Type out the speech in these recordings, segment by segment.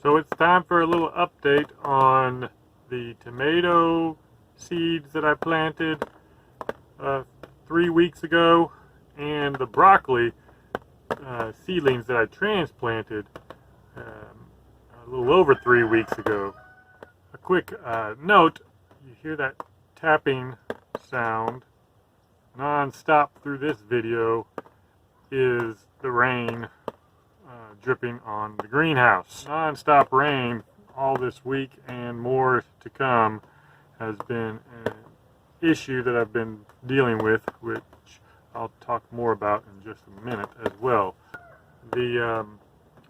So it's time for a little update on the tomato seeds that I planted 3 weeks ago and the broccoli seedlings that I transplanted a little over 3 weeks ago. A quick note, you hear that tapping sound non-stop through this video is the rain dripping on the greenhouse. Non-stop rain all this week and more to come has been an issue that I've been dealing with, which I'll talk more about in just a minute as well. The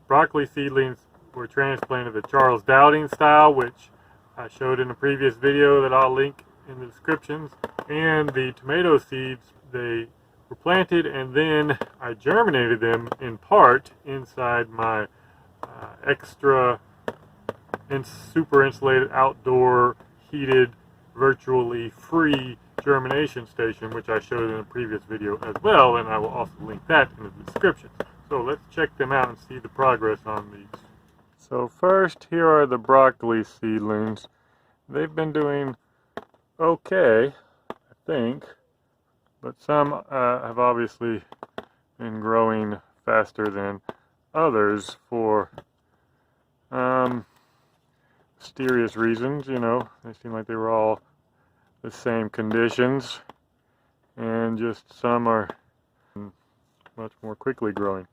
broccoli seedlings were transplanted the Charles Dowding style, which I showed in a previous video that I'll link in the descriptions. And the tomato seeds, they were planted and then I germinated them in part inside my extra super insulated outdoor heated virtually free germination station, which I showed in a previous video as well, and I will also link that in the description. So let's check them out and see the progress on these. So first, here are the broccoli seedlings. They've been doing okay, I think, but some have obviously been growing faster than others for mysterious reasons. You know, they seem like they were all the same conditions, and just some are much more quickly growing.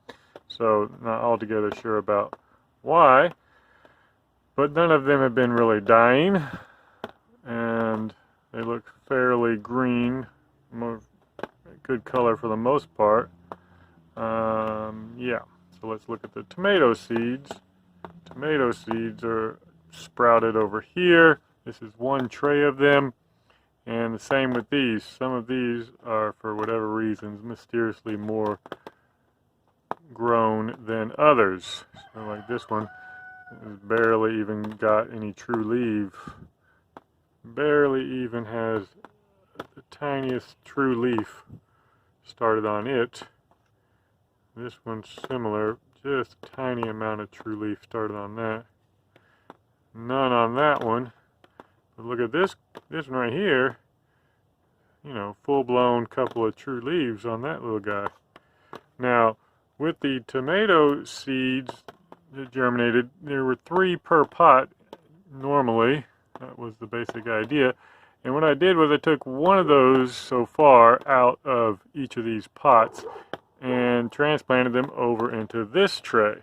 So not altogether sure about why, but none of them have been really dying, and they look fairly green, good color for the most part. Yeah, so let's look at the tomato seeds. Tomato seeds are sprouted over here. This is one tray of them, and the same with these. Some of these are, for whatever reasons, mysteriously more grown than others. So like this one has barely even got any true leaf. Barely even has the tiniest true leaf started on it. This one's similar, just a tiny amount of true leaf started on that. None on that one. But look at this one right here. You know, full-blown couple of true leaves on that little guy. Now, with the tomato seeds that germinated, there were 3 per pot normally. That was the basic idea. And what I did was I took one of those so far out of each of these pots and transplanted them over into this tray.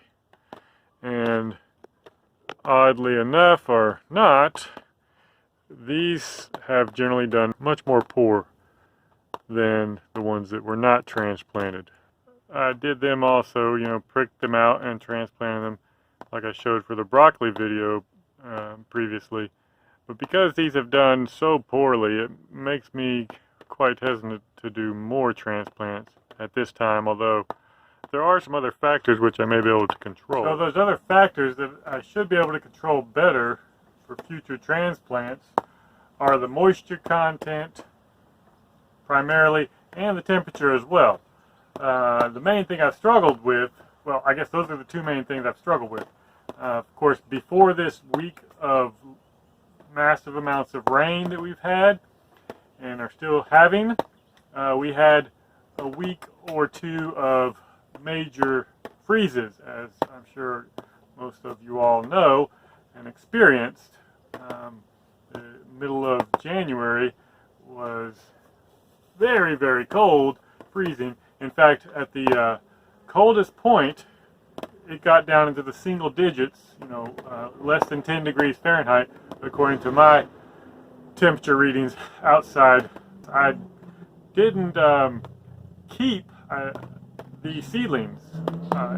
And oddly enough, or not, these have generally done much more poor than the ones that were not transplanted. I did them also, you know, pricked them out and transplanted them like I showed for the broccoli video previously. But because these have done so poorly, it makes me quite hesitant to do more transplants at this time, although there are some other factors which I may be able to control. So those other factors that I should be able to control better for future transplants are the moisture content primarily, and the temperature as well. The main thing I've struggled with, well, I guess those are the 2 main things I've struggled with. Of course, before this week of massive amounts of rain that we've had and are still having, we had a week or 2 of major freezes, as I'm sure most of you all know and experienced. The middle of January was very, very cold, freezing. In fact, at the coldest point, it got down into the single digits, you know, less than 10 degrees Fahrenheit, according to my temperature readings outside. I didn't keep the seedlings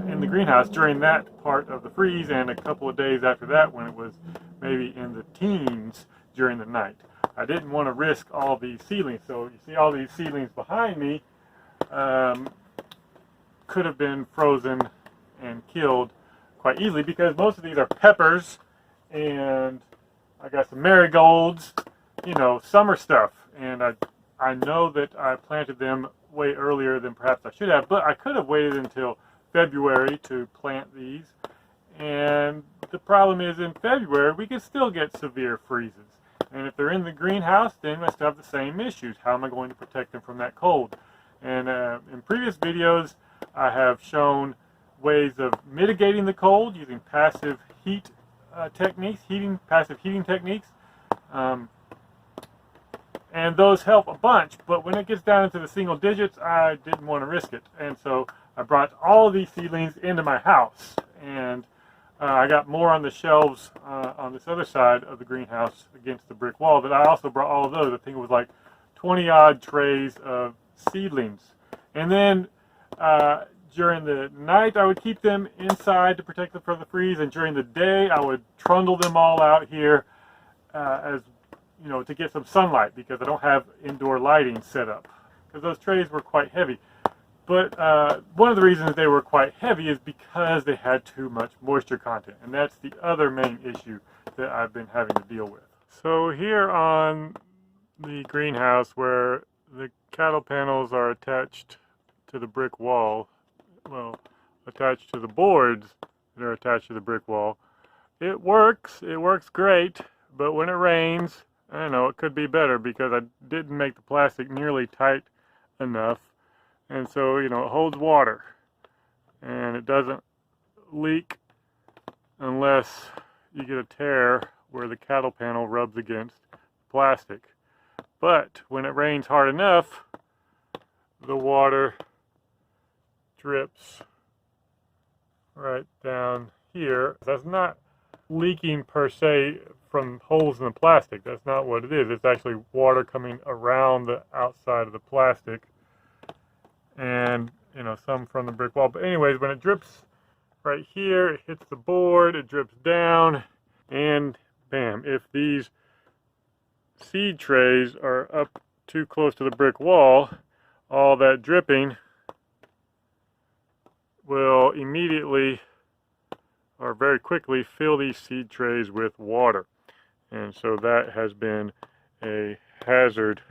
in the greenhouse during that part of the freeze, and a couple of days after that when it was maybe in the teens during the night. I didn't want to risk all these seedlings. So you see all these seedlings behind me could have been frozen and killed quite easily, because most of these are peppers, and I got some marigolds, you know, summer stuff. And I know that I planted them way earlier than perhaps I should have, but I could have waited until February to plant these, and But the problem is in February we can still get severe freezes. And if they're in the greenhouse, then I still have the same issues. How am I going to protect them from that cold? And in previous videos, I have shown ways of mitigating the cold using passive heat techniques, passive heating techniques. And those help a bunch, but when it gets down into the single digits, I didn't want to risk it. And so I brought all of these seedlings into my house. And I got more on the shelves on this other side of the greenhouse against the brick wall, but I also brought all of those. I think it was like 20 odd trays of seedlings. And then during the night I would keep them inside to protect them from the freeze, and during the day I would trundle them all out here as you know, to get some sunlight, because I don't have indoor lighting set up, because those trays were quite heavy. But one of the reasons they were quite heavy is because they had too much moisture content, and that's the other main issue that I've been having to deal with. So here on the greenhouse, where the cattle panels are attached to the brick wall, well, attached to the boards that are attached to the brick wall, it works great, but when it rains, I don't know, it could be better, because I didn't make the plastic nearly tight enough. And so, you know, it holds water, and it doesn't leak unless you get a tear where the cattle panel rubs against plastic. But when it rains hard enough, the water drips right down here. That's not leaking per se from holes in the plastic. That's not what it is. It's actually water coming around the outside of the plastic, and you know, some from the brick wall. But anyways, when it drips right here, it hits the board, it drips down, and bam, if these seed trays are up too close to the brick wall, all that dripping will immediately or very quickly fill these seed trays with water. And so that has been a hazard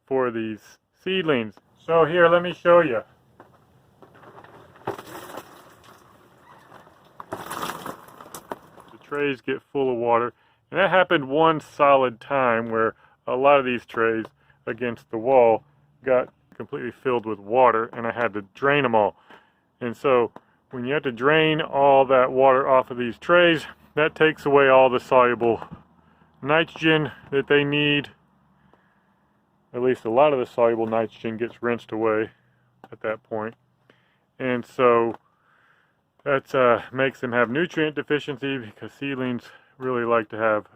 for these seedlings. So here, let me show you. The trays get full of water, and that happened one solid time where a lot of these trays against the wall got completely filled with water, and I had to drain them all. And so when you have to drain all that water off of these trays, that takes away all the soluble nitrogen that they need. At least a lot of the soluble nitrogen gets rinsed away at that point. And so that makes them have nutrient deficiency, because seedlings really like to have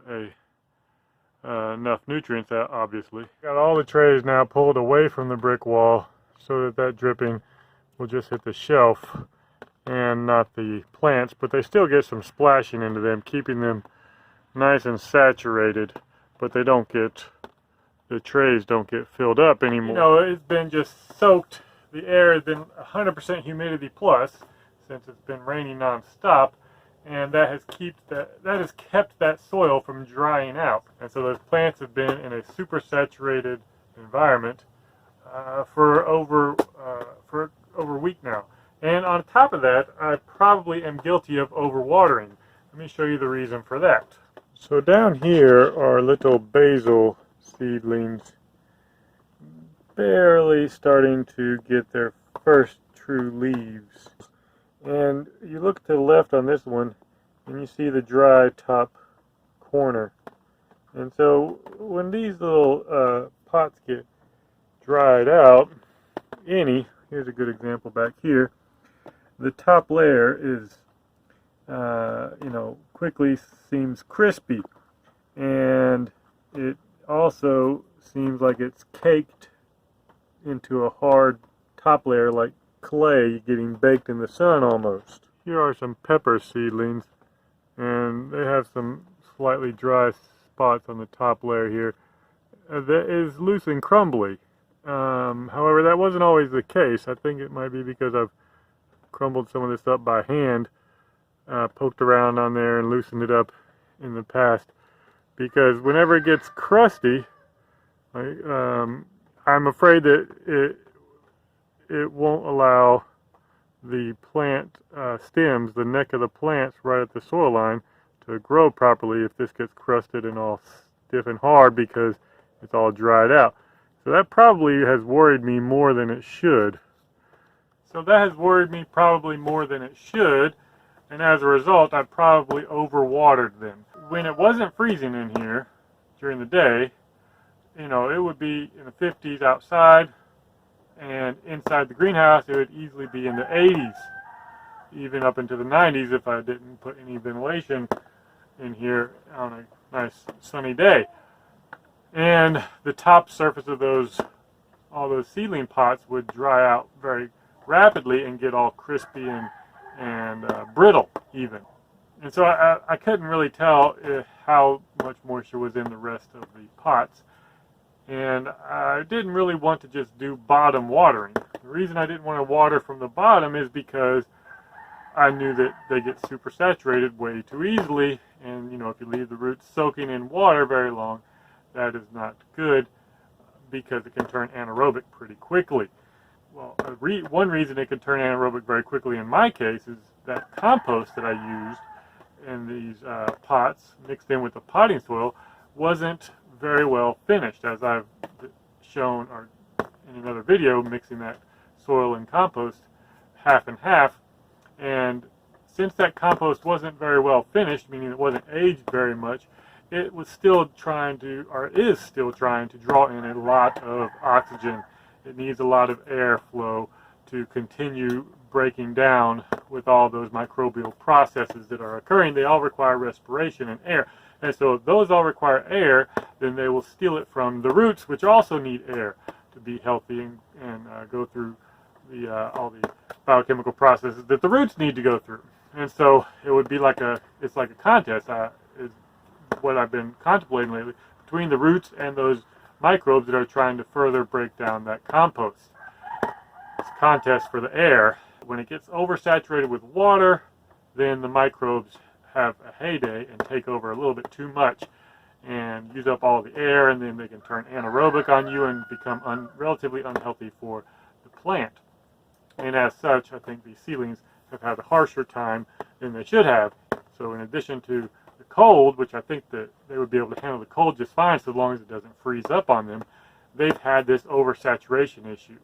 enough nutrients, obviously. Got all the trays now pulled away from the brick wall so that that dripping will just hit the shelf and not the plants, but they still get some splashing into them, keeping them nice and saturated, but they don't get, the trays don't get filled up anymore. You know, it's been just soaked. The air has been 100% humidity plus since it's been raining non-stop, and that has kept that soil from drying out. And so those plants have been in a super saturated environment for over a week now. And on top of that, I probably am guilty of overwatering. Let me show you the reason for that. So down here are little basil seedlings, barely starting to get their first true leaves. And you look to the left on this one, and you see the dry top corner. And so when these little pots get dried out, here's a good example back here, the top layer is, you know, quickly seems crispy, and it also seems like it's caked into a hard top layer, like clay getting baked in the sun almost. Here are some pepper seedlings, and they have some slightly dry spots on the top layer here. That is loose and crumbly. However, that wasn't always the case. I think it might be because I've crumbled some of this up by hand, poked around on there and loosened it up in the past, because whenever it gets crusty, I'm afraid that it won't allow the plant stems, the neck of the plants right at the soil line, to grow properly if this gets crusted and all stiff and hard because it's all dried out. So that probably has worried me more than it should. And as a result, I probably overwatered them. When it wasn't freezing in here during the day, you know, it would be in the 50s outside, and inside the greenhouse it would easily be in the 80s, even up into the 90s if I didn't put any ventilation in here on a nice sunny day. And the top surface of all those seedling pots would dry out very rapidly and get all crispy and brittle even. And so I couldn't really tell how much moisture was in the rest of the pots. And I didn't really want to just do bottom watering. The reason I didn't want to water from the bottom is because I knew that they get super saturated way too easily. And you know, if you leave the roots soaking in water very long, that is not good because it can turn anaerobic pretty quickly. Well, one reason it can turn anaerobic very quickly in my case is that compost that I used in these pots mixed in with the potting soil wasn't very well finished, as I've shown in another video, mixing that soil and compost half and half. And since that compost wasn't very well finished, meaning it wasn't aged very much, it was still trying to, or is still trying to, draw in a lot of oxygen. It needs a lot of airflow to continue breaking down with all those microbial processes that are occurring. They all require respiration and air. And so if those all require air, then they will steal it from the roots, which also need air to be healthy and go through all the biochemical processes that the roots need to go through. And so it would be it's like a contest, is what I've been contemplating lately, between the roots and those microbes that are trying to further break down that compost. It's a contest for the air. When it gets oversaturated with water, then the microbes have a heyday and take over a little bit too much and use up all the air, and then they can turn anaerobic on you and become relatively unhealthy for the plant. And as such, I think these seedlings have had a harsher time than they should have. So in addition to the cold, which I think that they would be able to handle the cold just fine so long as it doesn't freeze up on them, they've had this oversaturation issue.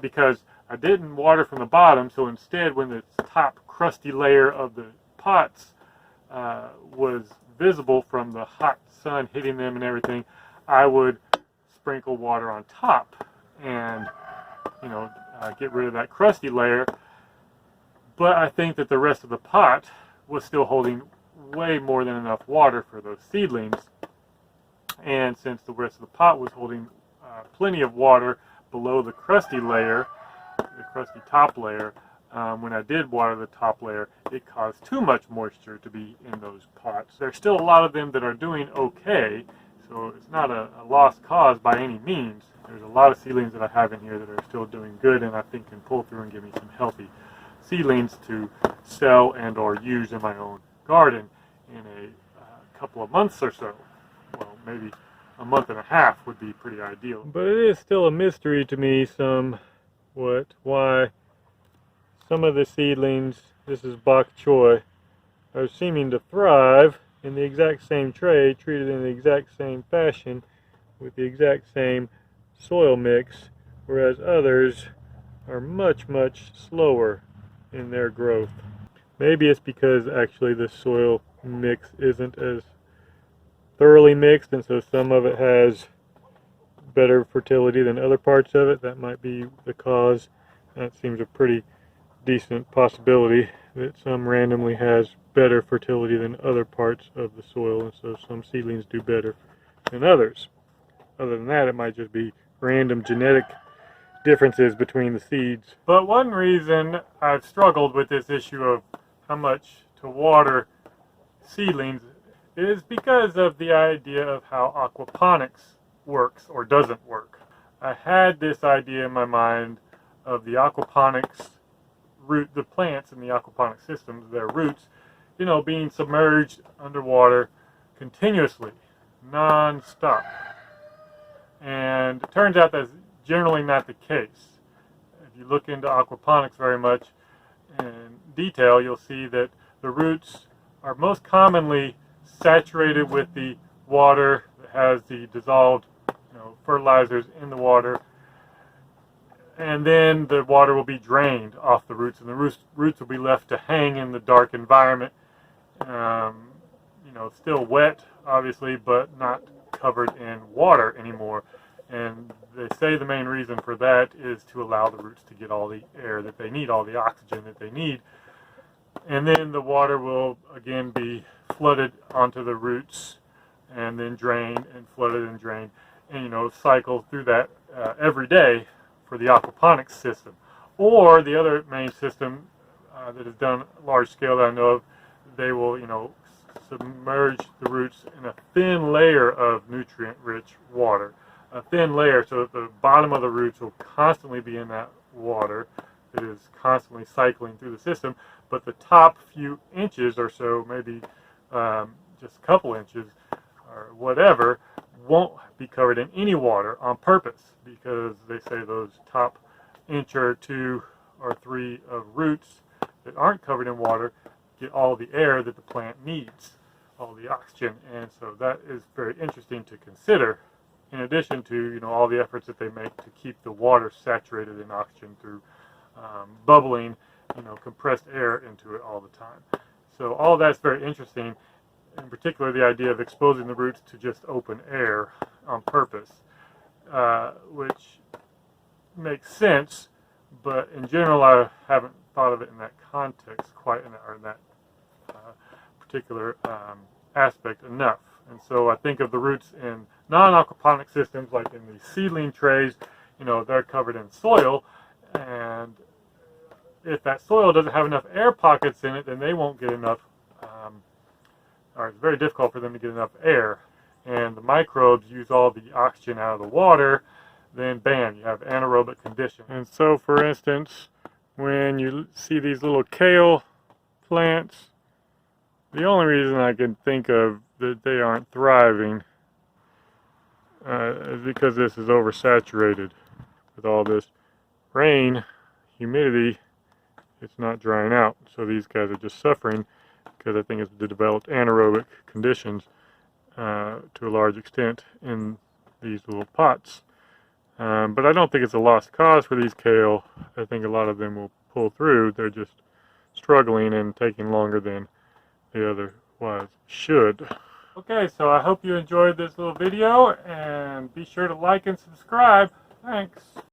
Because I didn't water from the bottom, so instead when the top crusty layer of the pots was visible from the hot sun hitting them and everything, I would sprinkle water on top and, you know, get rid of that crusty layer. But I think that the rest of the pot was still holding way more than enough water for those seedlings. And since the rest of the pot was holding plenty of water below the crusty layer, the crusty top layer, when I did water the top layer, it caused too much moisture to be in those pots. There's still a lot of them that are doing okay, so it's not a lost cause by any means. There's a lot of seedlings that I have in here that are still doing good, and I think can pull through and give me some healthy seedlings to sell and or use in my own garden in a couple of months or so. Well, maybe a month and a half would be pretty ideal. But it is still a mystery to me why some of the seedlings, this is bok choy, are seeming to thrive in the exact same tray, treated in the exact same fashion, with the exact same soil mix, whereas others are much, much slower in their growth. Maybe it's because actually the soil mix isn't as thoroughly mixed, and so some of it has better fertility than other parts of it. That might be the cause. That seems a pretty decent possibility, that some randomly has better fertility than other parts of the soil, and so some seedlings do better than others. Other than that, it might just be random genetic differences between the seeds. But one reason I've struggled with this issue of how much to water seedlings is because of the idea of how aquaponics works or doesn't work. I had this idea in my mind of the aquaponics the plants in the aquaponic systems, their roots, you know, being submerged underwater continuously, non-stop. And it turns out that's generally not the case. If you look into aquaponics very much in detail, you'll see that the roots are most commonly saturated with the water that has the dissolved fertilizers in the water, and then the water will be drained off the roots, and the roots will be left to hang in the dark environment. Still wet, obviously, but not covered in water anymore. And they say the main reason for that is to allow the roots to get all the air that they need, all the oxygen that they need. And then the water will again be flooded onto the roots and then drained and flooded and drained, and cycle through that every day for the aquaponics system. Or the other main system that is done large scale that I know of, they will submerge the roots in a thin layer of nutrient-rich water. A thin layer so that the bottom of the roots will constantly be in that water that is constantly cycling through the system, but the top few inches or so, maybe just a couple inches or whatever, won't be covered in any water on purpose, because they say those top inch or 2 or 3 of roots that aren't covered in water get all the air that the plant needs, all the oxygen. And so that is very interesting to consider, in addition to all the efforts that they make to keep the water saturated in oxygen through bubbling compressed air into it all the time. So all that's very interesting, in particular the idea of exposing the roots to just open air on purpose, which makes sense, but in general I haven't thought of it in that context quite, or in that particular aspect enough. And so I think of the roots in non-aquaponic systems, like in the seedling trays, they're covered in soil, and if that soil doesn't have enough air pockets in it, then they won't get enough, or it's very difficult for them to get enough air, and the microbes use all the oxygen out of the water, then bam, you have anaerobic conditions. And so, for instance, when you see these little kale plants, the only reason I can think of that they aren't thriving is because this is oversaturated with all this rain, humidity. It's not drying out, so these guys are just suffering because I think it's developed anaerobic conditions to a large extent in these little pots. But I don't think it's a lost cause for these kale. I think a lot of them will pull through. They're just struggling and taking longer than they otherwise should. Okay, so I hope you enjoyed this little video, and be sure to like and subscribe. Thanks.